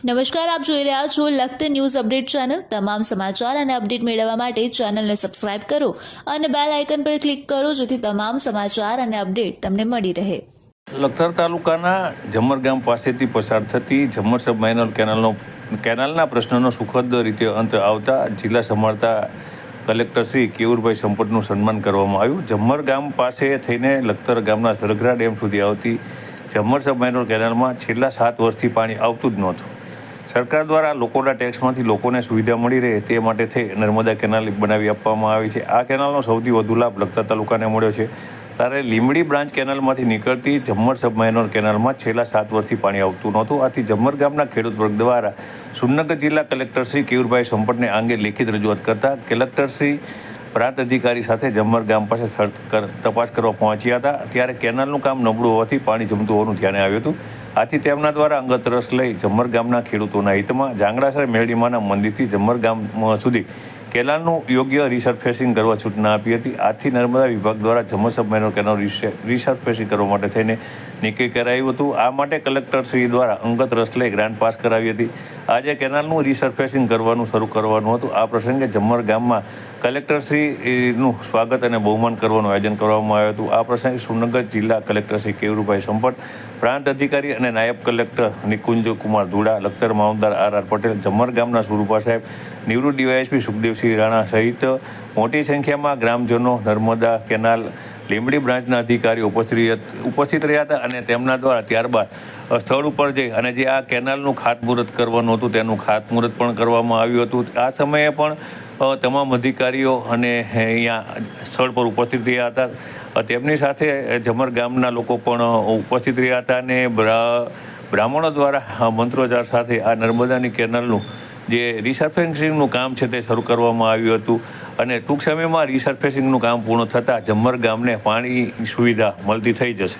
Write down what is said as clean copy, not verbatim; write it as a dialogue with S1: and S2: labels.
S1: નમસ્કાર, આપ જોઈ રહ્યા છો લખત ન્યૂઝ અપડેટ ચેનલ। તમામ સમાચાર અને અપડેટ મેળવવા માટે ચેનલને સબસ્ક્રાઇબ કરો અને બેલ આઇકન પર ક્લિક કરો જેથી તમામ સમાચાર અને અપડેટ તમને મળી રહે।
S2: લખતર તાલુકાના ઝમર ગામ પાસેથી પસાર થતી ઝમર સબ માઇનર કેનાલના પ્રશ્નનો સુખદ રીતે અંત આવતા જિલ્લા સંભાળતા કલેક્ટર શ્રી કેયુરભાઈ સંપતનું સન્માન કરવામાં આવ્યું। ઝમર ગામ પાસે થઈને લખતર ગામના સરગરા ડેમ સુધી આવતી ઝમર સબ માઇનર કેનાલમાં છેલ્લા 7 વર્ષથી પાણી આવતું જ નહોતું। સરકાર દ્વારા લોકોના ટેક્સમાંથી લોકોને સુવિધા મળી રહે તે માટે થઈ નર્મદા કેનાલ બનાવી આપવામાં આવી છે। આ કેનાલનો સૌથી વધુ લાભ લખતર તાલુકાને મળ્યો છે। ત્યારે લીંબડી બ્રાન્ચ કેનાલમાંથી નીકળતી ઝમર સબ માઇનર કેનાલમાં છેલ્લા 7 વર્ષથી પાણી આવતું નહોતું। આથી ઝમર ગામના ખેડૂત વર્ગ દ્વારા સુરનગર જિલ્લા કલેક્ટર શ્રી કેયુરભાઈ સંપતને આ અંગે લેખિત રજૂઆત કરતા કલેક્ટર શ્રી પ્રાંત અધિકારી સાથે ઝમર ગામ પાસે સ્થળ તપાસ કરવા પહોંચ્યા હતા। ત્યારે કેનાલનું કામ નબળું હોવાથી પાણી જમતું હોવાનું ધ્યાને આવ્યું હતું। આથી તેમના દ્વારા અંગત રસ લઈ ઝમર ગામના ખેડૂતોના હિતમાં જાંગડાસર મેરડીમાના મંદિરથી ઝમર ગામ સુધી કેનાલનું યોગ્ય રિસર્ફેસિંગ કરવા સૂચના આપી હતી। આથી નર્મદા વિભાગ દ્વારા ઝમર સબ માઇનર કેનાલ રિસર્ફેસિંગ કરવા માટે થઈને નક્કી કરાયું હતું। આ માટે કલેક્ટર શ્રી દ્વારા અંગત રસ લઈ ગ્રાન્ટ પાસ કરાવી હતી। આજે કેનાલનું રિસર્ફેસિંગ કરવાનું શરૂ કરવાનું હતું। આ પ્રસંગે ઝમર ગામમાં કલેક્ટર શ્રીનું સ્વાગત અને બહુમાન કરવાનું આયોજન કરવામાં આવ્યું હતું। આ પ્રસંગે સુરનગર જિલ્લા કલેક્ટર શ્રી કેયુરભાઈ સંપત, પ્રાંત અધિકારી અને નાયબ કલેક્ટર નિકુંજ કુમાર ધુડા, લખતર મામલતદાર આર પટેલ, ઝમર ગામના સુરુપા સાહેબ, નિવૃત્ત ડીવાયએસપી સુખદેવસિંહ રાણા સહિત મોટી સંખ્યામાં ગ્રામજનો, નર્મદા કેનાલ લીંબડી બ્રાન્ચના અધિકારીઓ ઉપસ્થિત રહ્યા હતા અને તેમના દ્વારા ત્યારબાદ સ્થળ ઉપર જઈ અને જે આ કેનાલનું ખાતમુહૂર્ત કરવાનું હતું તેનું ખાતમુહૂર્ત પણ કરવામાં આવ્યું હતું। આ સમયે પણ તમામ અધિકારીઓ અને અહીંયા સ્થળ પર ઉપસ્થિત રહ્યા હતા। તેમની સાથે ઝમર ગામના લોકો પણ ઉપસ્થિત રહ્યા હતા અને બ્રાહ્મણો દ્વારા મંત્રોચ્ચાર સાથે આ નર્મદાની કેનાલનું જે રિસર્ફેસિંગનું કામ છે તે શરૂ કરવામાં આવ્યું હતું અને ટૂંક સમયમાં રિસર્ફેસિંગનું કામ પૂર્ણ થતાં ઝમર ગામને પાણીની સુવિધા મળતી થઈ જશે।